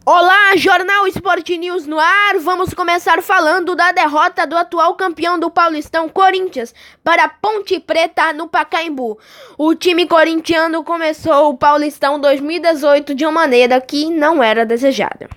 Olá, Jornal Sport News no ar. Vamos começar falando da derrota do atual campeão do Paulistão, Corinthians, para a Ponte Preta no Pacaembu. O time corintiano começou o Paulistão 2018 de uma maneira que não era desejada.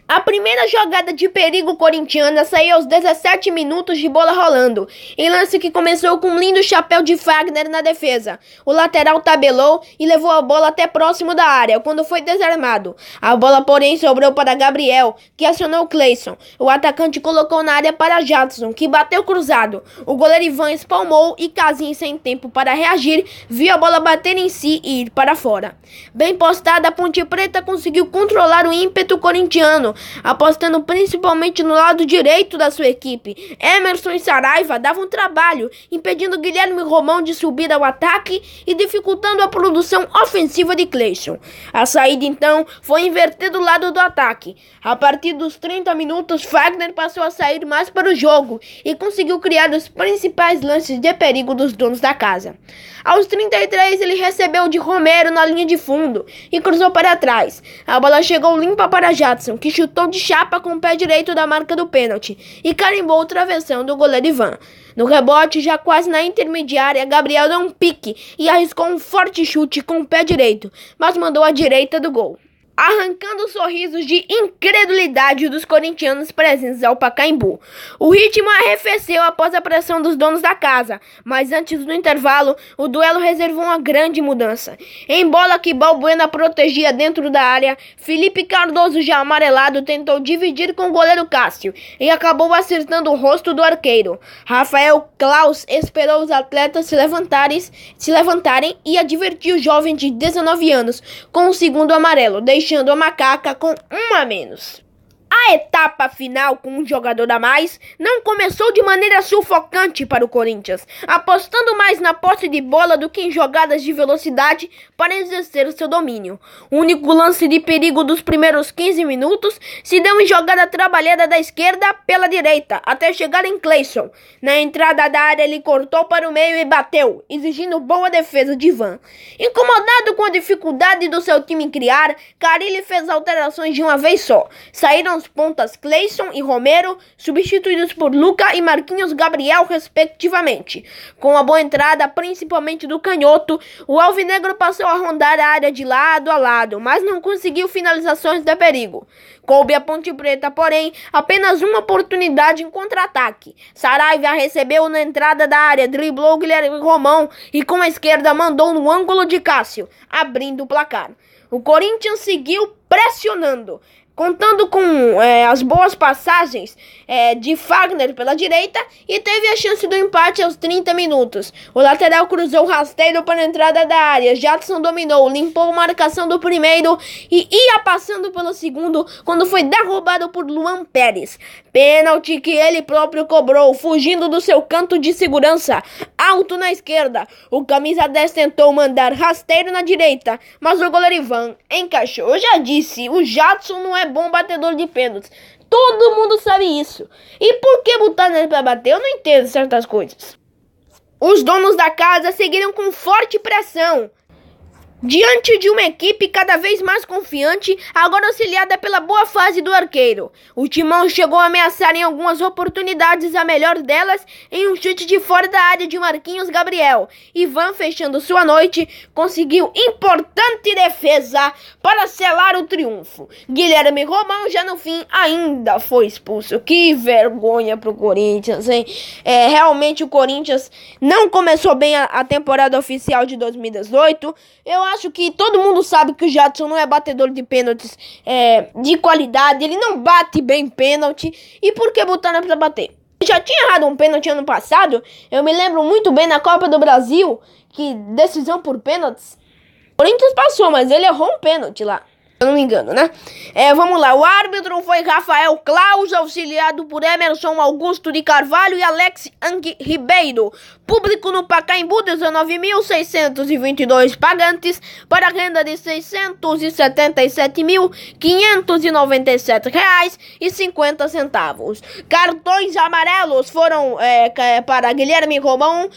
A primeira jogada de perigo corintiana saiu aos 17 minutos de bola rolando, em lance que começou com um lindo chapéu de Fagner na defesa. O lateral tabelou e levou a bola até próximo da área, quando foi desarmado. A bola, porém, sobrou para Gabriel, que acionou Cleison. O atacante colocou na área para Jadson, que bateu cruzado. O goleiro Ivan espalmou e Casim, sem tempo para reagir, viu a bola bater em si e ir para fora. Bem postada, a Ponte Preta conseguiu controlar o ímpeto corintiano, apostando principalmente no lado direito da sua equipe. Emerson e Saraiva davam trabalho, impedindo Guilherme Romão de subir ao ataque e dificultando a produção ofensiva de Cleison. A saída então foi inverter do lado do ataque. A partir dos 30 minutos, Fagner passou a sair mais para o jogo e conseguiu criar os principais lances de perigo dos donos da casa. Aos 33, ele recebeu de Romero na linha de fundo e cruzou para trás. A bola chegou limpa para Jadson, que chutou de chapa com o pé direito da marca do pênalti e carimbou o travessão do goleiro Ivan. No rebote, já quase na intermediária, Gabriel deu um pique e arriscou um forte chute com o pé direito, mas mandou à direita do gol, arrancando sorrisos de incredulidade dos corintianos presentes ao Pacaembu. O ritmo arrefeceu após a pressão dos donos da casa, mas antes do intervalo, o duelo reservou uma grande mudança. Em bola que Balbuena protegia dentro da área, Felipe Cardoso, já amarelado, tentou dividir com o goleiro Cássio e acabou acertando o rosto do arqueiro. Rafael Claus esperou os atletas se levantarem e advertiu o jovem de 19 anos com o segundo amarelo, deixando a macaca com um a menos. A etapa final, com um jogador a mais, não começou de maneira sufocante para o Corinthians, apostando mais na posse de bola do que em jogadas de velocidade para exercer o seu domínio. O único lance de perigo dos primeiros 15 minutos se deu em jogada trabalhada da esquerda pela direita, até chegar em Cleison. Na entrada da área, ele cortou para o meio e bateu, exigindo boa defesa de Ivan. Incomodado com a dificuldade do seu time em criar, Carille fez alterações de uma vez só. Saíram os pontas Cleison e Romero, substituídos por Luca e Marquinhos Gabriel, respectivamente. Com a boa entrada, principalmente do canhoto, o alvinegro passou a rondar a área de lado a lado, mas não conseguiu finalizações de perigo. Coube a Ponte Preta, porém, apenas uma oportunidade em contra-ataque. Saraiva recebeu na entrada da área, driblou Guilherme Romão e com a esquerda mandou no ângulo de Cássio, abrindo o placar. O Corinthians seguiu pressionando, contando com as boas passagens de Fagner pela direita, e teve a chance do empate aos 30 minutos. O lateral cruzou rasteiro para a entrada da área. Jadson dominou, limpou a marcação do primeiro e ia passando pelo segundo quando foi derrubado por Luan Pérez. Pênalti que ele próprio cobrou, fugindo do seu canto de segurança, alto na esquerda. O camisa 10 tentou mandar rasteiro na direita, mas o goleiro Ivan encaixou. Eu já disse, o Jadson não é bom batedor de pênaltis. Todo mundo sabe isso. E por que botar nele para bater? Eu não entendo certas coisas. Os donos da casa seguiram com forte pressão diante de uma equipe cada vez mais confiante, agora auxiliada pela boa fase do arqueiro. O Timão chegou a ameaçar em algumas oportunidades, a melhor delas em um chute de fora da área de Marquinhos Gabriel. Ivan, fechando sua noite, conseguiu importante defesa para selar o triunfo. Guilherme Romão, já no fim, ainda foi expulso. Que vergonha pro Corinthians, hein? Realmente o Corinthians não começou bem a temporada oficial de 2018. Eu acho que todo mundo sabe que o Jadson não é batedor de pênaltis de qualidade. Ele não bate bem pênalti. E por que botar pra bater? Já tinha errado um pênalti ano passado. Eu me lembro muito bem na Copa do Brasil, que decisão por pênaltis, o Corinthians passou, mas ele errou um pênalti lá, eu não me engano, né? Vamos lá, o árbitro foi Rafael Claus, auxiliado por Emerson Augusto de Carvalho e Alex Ang Ribeiro. público no Pacaembu, 19.622 pagantes, para a renda de R$ 677.597,50. Cartões amarelos foram para Guilherme Romão,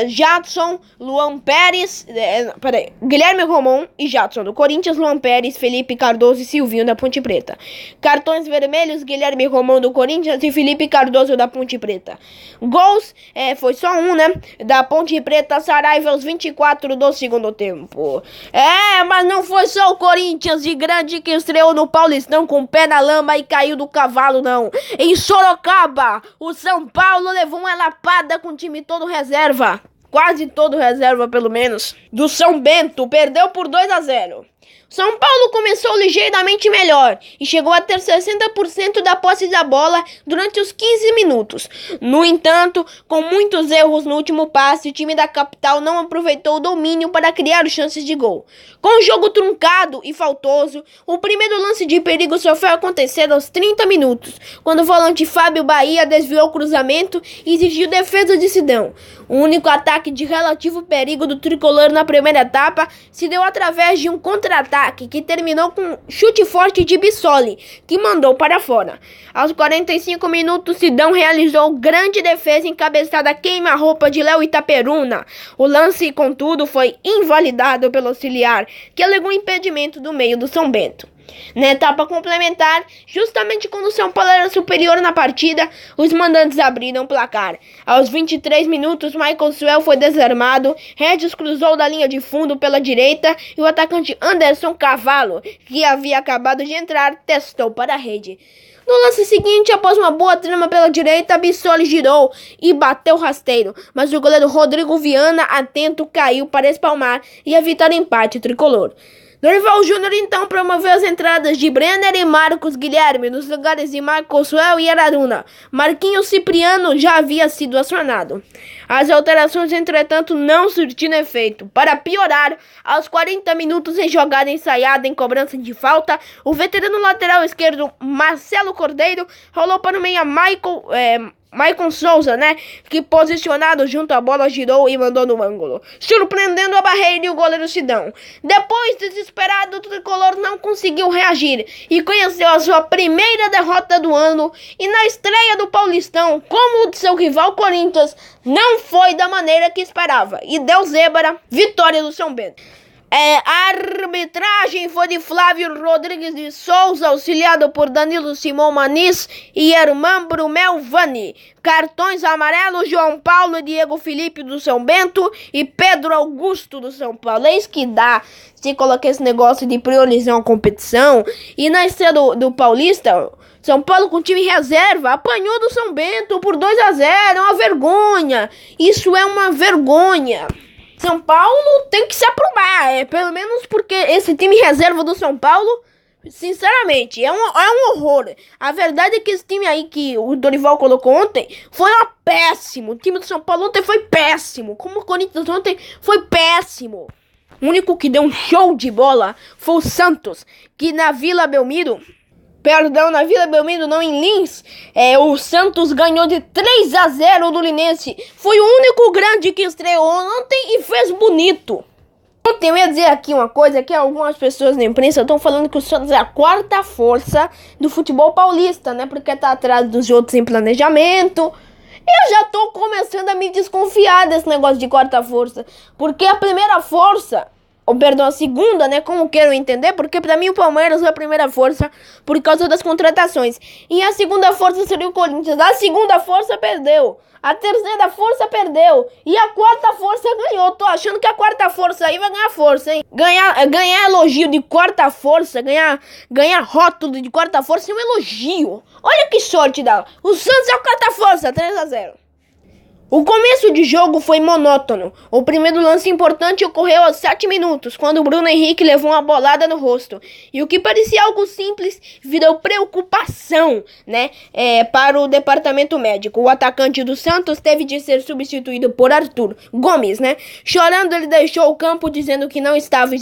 Jadson, Luan Pérez, Guilherme Romão e Jadson do Corinthians, Luan Pérez, Felipe Cardoso e Silvinho da Ponte Preta. Cartões vermelhos, Guilherme Romão do Corinthians e Felipe Cardoso da Ponte Preta. Gols, foi só um, né? Da Ponte Preta, Saraiva aos 24 do segundo tempo. Mas não foi só o Corinthians de grande que estreou no Paulistão com o pé na lama e caiu do cavalo, não. Em Sorocaba, o São Paulo levou uma lapada com o time todo reserva. Quase todo reserva, pelo menos. Do São Bento, perdeu por 2-0. São Paulo começou ligeiramente melhor e chegou a ter 60% da posse da bola durante os 15 minutos. No entanto, com muitos erros no último passe, o time da capital não aproveitou o domínio para criar chances de gol. Com o jogo truncado e faltoso, o primeiro lance de perigo só foi acontecer aos 30 minutos, quando o volante Fábio Bahia desviou o cruzamento e exigiu defesa de Sidão. O único ataque de relativo perigo do tricolor na primeira etapa se deu através de um contra-ataque que terminou com um chute forte de Bissoli, que mandou para fora. Aos 45 minutos, Sidão realizou grande defesa encabeçada queima-roupa de Léo Itaperuna. O lance, contudo, foi invalidado pelo auxiliar, que alegou impedimento do meio do São Bento. Na etapa complementar, justamente quando o São Paulo era superior na partida, os mandantes abriram o placar. Aos 23 minutos, Michael Suel foi desarmado, Regis cruzou da linha de fundo pela direita e o atacante Anderson Cavalo, que havia acabado de entrar, testou para a rede. No lance seguinte, após uma boa trama pela direita, Bissoli girou e bateu rasteiro, mas o goleiro Rodrigo Viana, atento, caiu para espalmar e evitar empate tricolor. Dorival Júnior então promoveu as entradas de Brenner e Marcos Guilherme nos lugares de Michael Suel e Araruna. Marquinhos Cipriano já havia sido acionado. As alterações, entretanto, não surtiram efeito. Para piorar, aos 40 minutos em jogada ensaiada em cobrança de falta, o veterano lateral esquerdo Marcelo Cordeiro rolou para o meia Maicon Souza, que posicionado junto à bola girou e mandou no ângulo, surpreendendo a barreira e o goleiro Sidão. Depois, desesperado, o tricolor não conseguiu reagir e conheceu a sua primeira derrota do ano, e na estreia do Paulistão, como o de seu rival Corinthians, não foi da maneira que esperava e deu zebra, vitória do São Bento. A arbitragem foi de Flávio Rodrigues de Souza, auxiliado por Danilo Simão Maniz e Herman Brumel Vani. Cartões amarelos, João Paulo e Diego Felipe do São Bento e Pedro Augusto do São Paulo. É isso que dá se colocar esse negócio de priorizar uma competição. E na estreia do Paulista, São Paulo com time reserva apanhou do São Bento por 2-0. É uma vergonha. Isso é uma vergonha. São Paulo tem que se aprumar, pelo menos porque esse time reserva do São Paulo, sinceramente, é um horror. A verdade é que esse time aí que o Dorival colocou ontem foi péssimo. O time do São Paulo ontem foi péssimo, como o Corinthians ontem foi péssimo. O único que deu um show de bola foi o Santos, que na Vila Belmiro, não, em Lins, o Santos ganhou de 3-0 do Linense. Foi o único grande que estreou ontem e fez bonito. Ontem eu ia dizer aqui uma coisa, que algumas pessoas na imprensa estão falando que o Santos é a quarta força do futebol paulista, porque tá atrás dos outros em planejamento. Eu já tô começando a me desconfiar desse negócio de quarta força, porque a primeira força... a segunda, como quero entender, porque pra mim o Palmeiras é a primeira força por causa das contratações. E a segunda força seria o Corinthians. A segunda força perdeu. A terceira força perdeu. E a quarta força ganhou. Tô achando que a quarta força aí vai ganhar força, hein? Ganhar elogio de quarta força, ganhar rótulo de quarta força é um elogio. Olha que sorte dá. O Santos é a quarta força, 3-0. O começo de jogo foi monótono. O primeiro lance importante ocorreu aos 7 minutos, quando o Bruno Henrique levou uma bolada no rosto. E o que parecia algo simples virou preocupação, para o departamento médico. O atacante do Santos teve de ser substituído por Arthur Gomes, Chorando, ele deixou o campo dizendo que não estava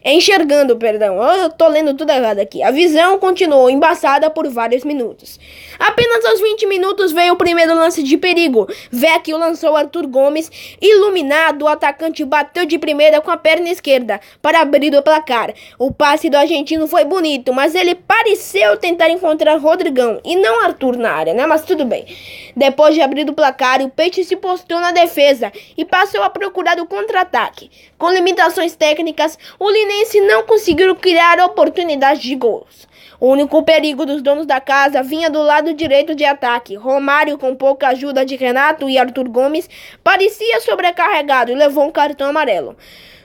enxergando, perdão. Eu tô lendo tudo errado aqui. A visão continuou embaçada por vários minutos. Apenas aos 20 minutos veio o primeiro lance de perigo, Vecchio lançou Arthur Gomes. Iluminado, o atacante bateu de primeira com a perna esquerda para abrir o placar. O passe do argentino foi bonito, mas ele pareceu tentar encontrar Rodrigão e não Arthur na área, né? Mas tudo bem. Depois de abrir o placar, o Peixe se postou na defesa e passou a procurar o contra-ataque. Com limitações técnicas, o linense não conseguiu criar oportunidades de gols. O único perigo dos donos da casa vinha do lado direito de ataque. Romário, com pouca ajuda de Renato e Arthur Gomes, parecia sobrecarregado e levou um cartão amarelo.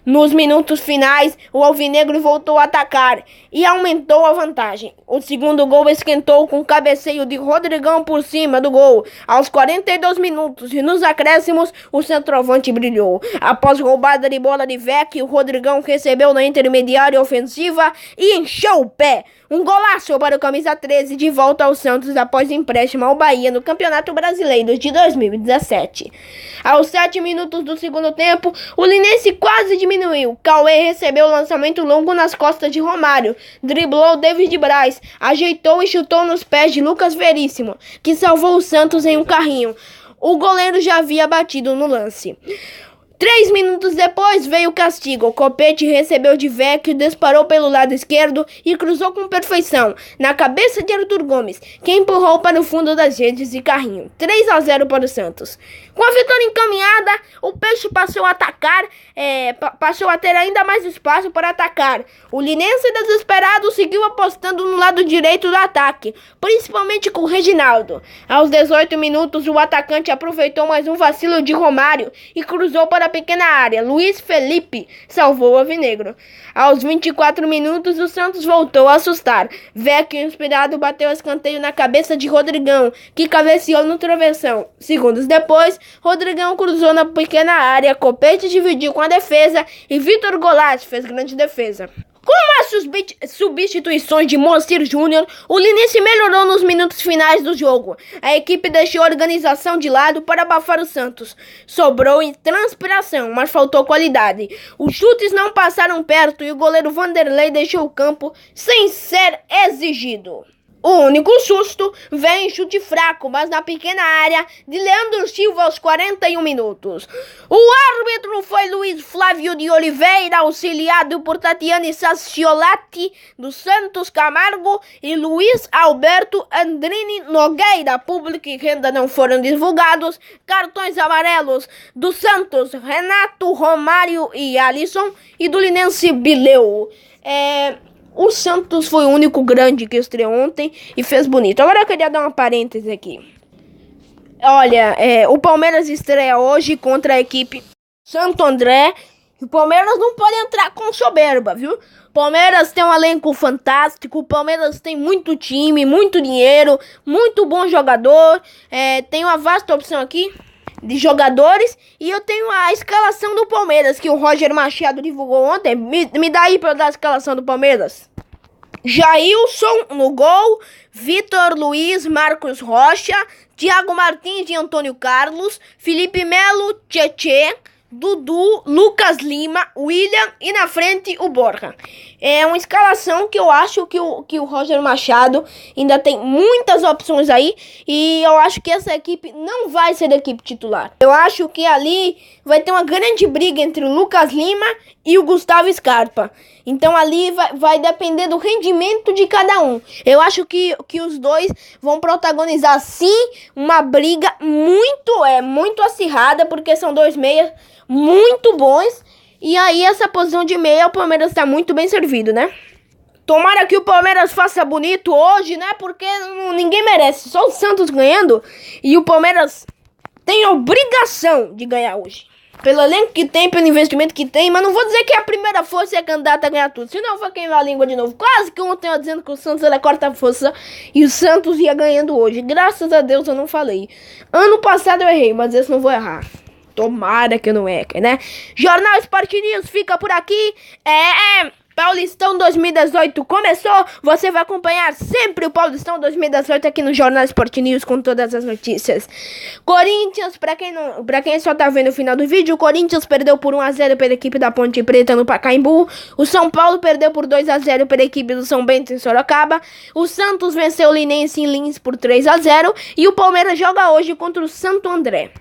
Nos minutos finais, o alvinegro voltou a atacar e aumentou a vantagem. O segundo gol esquentou com o cabeceio de Rodrigão por cima do gol. Aos 42 minutos e nos acréscimos, o centroavante brilhou. Após roubada de bola de Vecchio, o Rodrigão recebeu na intermediária ofensiva e encheu o pé. Um golaço para o camisa 13 de volta ao Santos após empréstimo ao Bahia no Campeonato Brasileiro de 2017. Aos 7 minutos do segundo tempo, o linense quase diminuiu. Cauê recebeu o lançamento longo nas costas de Romário, driblou David Braz, ajeitou e chutou nos pés de Lucas Veríssimo, que salvou o Santos em um carrinho. O goleiro já havia batido no lance. 3 minutos depois veio o castigo. Copete recebeu de Vecchio, disparou pelo lado esquerdo e cruzou com perfeição na cabeça de Arthur Gomes, que empurrou para o fundo das redes de carrinho. 3-0 para o Santos. Com a vitória encaminhada, o Peixe passou a atacar, passou a ter ainda mais espaço para atacar. O linense desesperado seguiu apostando no lado direito do ataque, principalmente com o Reginaldo. Aos 18 minutos, o atacante aproveitou mais um vacilo de Romário e cruzou para a pequena área. Luiz Felipe salvou o alvinegro. Aos 24 minutos, o Santos voltou a assustar. Vecchio, inspirado, bateu escanteio na cabeça de Rodrigão, que cabeceou no travessão. Segundos depois, Rodrigão cruzou na pequena área, Copete dividiu com a defesa e Vitor Goulart fez grande defesa. Com as substituições de Moacir Júnior, o linense melhorou nos minutos finais do jogo. A equipe deixou a organização de lado para abafar o Santos. Sobrou em transpiração, mas faltou qualidade. Os chutes não passaram perto e o goleiro Vanderlei deixou o campo sem ser exigido. O único susto veio em chute fraco, mas na pequena área de Leandro Silva aos 41 minutos. O árbitro foi Luiz Flávio de Oliveira, auxiliado por Tatiane Sasciolati do Santos Camargo e Luiz Alberto Andrini Nogueira. Público e renda não foram divulgados. Cartões amarelos do Santos, Renato, Romário e Alisson, e do linense Bileu. O Santos foi o único grande que estreou ontem e fez bonito. Agora eu queria dar uma parêntese aqui. Olha, o Palmeiras estreia hoje contra a equipe Santo André. O Palmeiras não pode entrar com soberba, viu? O Palmeiras tem um elenco fantástico. O Palmeiras tem muito time, muito dinheiro, muito bom jogador. Tem uma vasta opção aqui de jogadores, e eu tenho a escalação do Palmeiras que o Roger Machado divulgou ontem. Me dá aí pra eu dar a escalação do Palmeiras. Jailson no gol, Vitor Luiz, Marcos Rocha, Thiago Martins e Antônio Carlos, Felipe Melo, Tietê, Dudu, Lucas Lima, William e na frente o Borja. É uma escalação que eu acho que o Roger Machado ainda tem muitas opções aí, e eu acho que essa equipe não vai ser a equipe titular. Eu acho que ali vai ter uma grande briga entre o Lucas Lima e o Gustavo Scarpa. Então ali vai depender do rendimento de cada um. Eu acho que os dois vão protagonizar sim uma briga muito acirrada, porque são dois meias muito bons. E aí essa posição de meia o Palmeiras está muito bem servido, né? Tomara que o Palmeiras faça bonito hoje, né? Porque ninguém merece. Só o Santos ganhando. E o Palmeiras tem a obrigação de ganhar hoje. Pelo elenco que tem, pelo investimento que tem. Mas não vou dizer que é a primeira força e é candidata a ganhar tudo. Senão vai queimar a língua de novo. Quase que ontem eu dizendo que o Santos era a quarta força e o Santos ia ganhando hoje. Graças a Deus eu não falei. Ano passado eu errei, mas esse não vou errar. Tomara que eu não erre, né? Jornal Sport News fica por aqui. Paulistão 2018 começou. Você vai acompanhar sempre o Paulistão 2018 aqui no Jornal Sport News com todas as notícias. Corinthians, pra quem só tá vendo o final do vídeo, o Corinthians perdeu por 1-0 pela equipe da Ponte Preta no Pacaembu. O São Paulo perdeu por 2-0 pela equipe do São Bento em Sorocaba. O Santos venceu o Linense em Lins por 3-0. E o Palmeiras joga hoje contra o Santo André.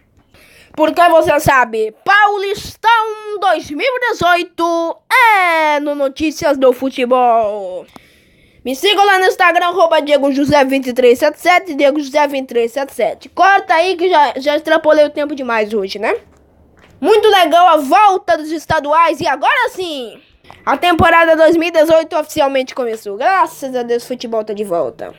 Porque você sabe, Paulistão 2018 é no Notícias do Futebol. Me sigam lá no Instagram, @DiegoJosé2377, DiegoJosé2377. Corta aí que já extrapolei o tempo demais hoje, né? Muito legal a volta dos estaduais e agora sim, a temporada 2018 oficialmente começou. Graças a Deus, o futebol tá de volta.